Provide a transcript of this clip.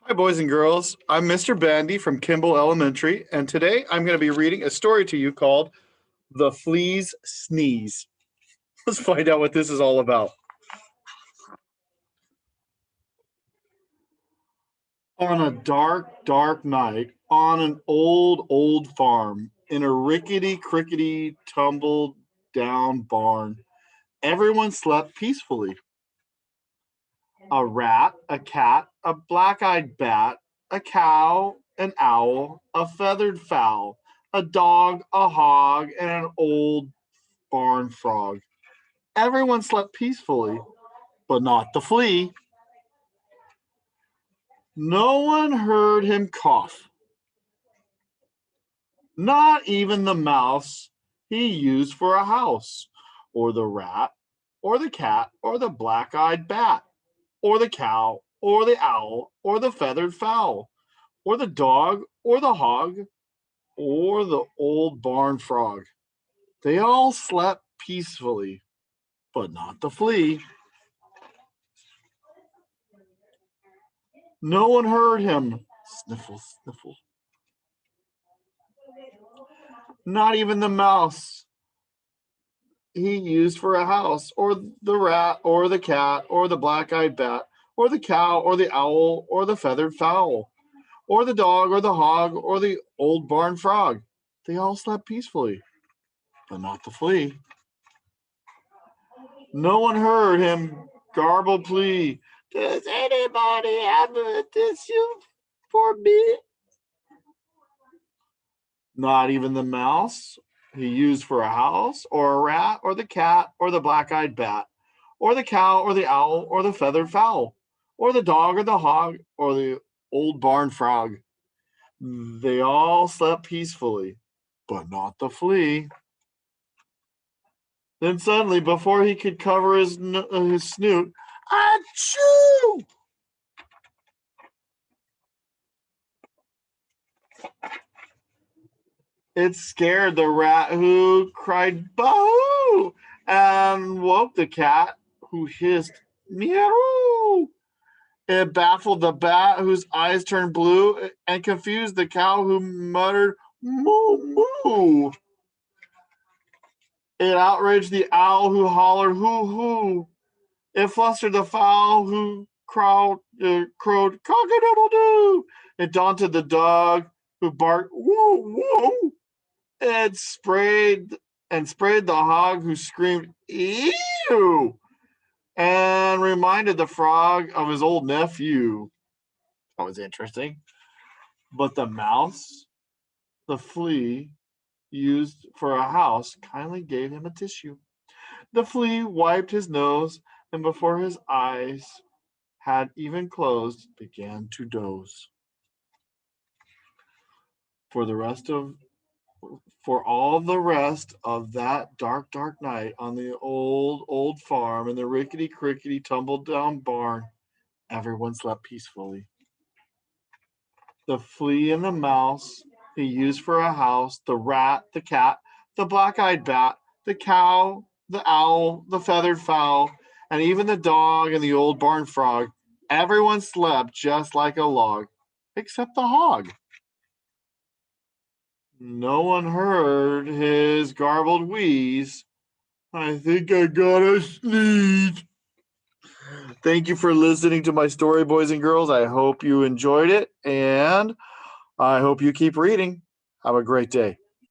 Hi, boys and girls. I'm Mr. Bandy from Kimball Elementary, and today I'm going to be reading a story to you called The Flea's Sneeze. Let's find out what this is all about. On a dark, dark night, on an old, old farm, in a rickety, crickety, tumbled down barn, everyone slept peacefully. A rat, a cat, a black eyed bat, a cow, an owl, a feathered fowl, a dog, a hog, and an old barn frog. Everyone slept peacefully, but not the flea. No one heard him cough, not even the mouse he used for a house, or the rat, or the cat, or the black eyed bat, or the cow, or the owl, or the feathered fowl, or the dog, or the hog, or the old barn frog. They all slept peacefully, but not the flea. No one heard him sniffle, sniffle. Not even the mouse he used for a house, or the rat, or the cat, or the black eyed bat, or the cow, or the owl, or the feathered fowl, or the dog, or the hog, or the old barn frog. They all slept peacefully, but not the flea. No one heard him garble plea. Does anybody have a tissue for me? Not even the mouse he used for a house, or a rat, or the cat, or the black eyed bat, or the cow, or the owl, or the feathered fowl, or the dog, or the hog, or the old barn frog. They all slept peacefully, but not the flea. Then suddenly, before he could cover his snoot, achoo! It scared the rat, who cried "Boo!" and woke the cat, who hissed "Meow." It baffled the bat, whose eyes turned blue, and confused the cow, who muttered "Moo, moo." It outraged the owl, who hollered "Hoo, hoo." It flustered the fowl, who crowed "Cock-a-doodle-doo." It daunted the dog, who barked "Woo, woo." It sprayed the hog, who screamed "Ew!" and reminded the frog of his old nephew. That was interesting. But the mouse, the flea used for a house, kindly gave him a tissue. The flea wiped his nose, and before his eyes had even closed, began to doze. For the rest of For all the rest of that dark, dark night on the old, old farm in the rickety, crickety, tumbled down barn, everyone slept peacefully. The flea and the mouse he used for a house, the rat, the cat, the black eyed bat, the cow, the owl, the feathered fowl, and even the dog and the old barn frog, everyone slept just like a log, except the hog. No one heard his garbled wheeze. I think I gotta sneeze. Thank you for listening to my story, boys and girls. I hope you enjoyed it, and I hope you keep reading. Have a great day.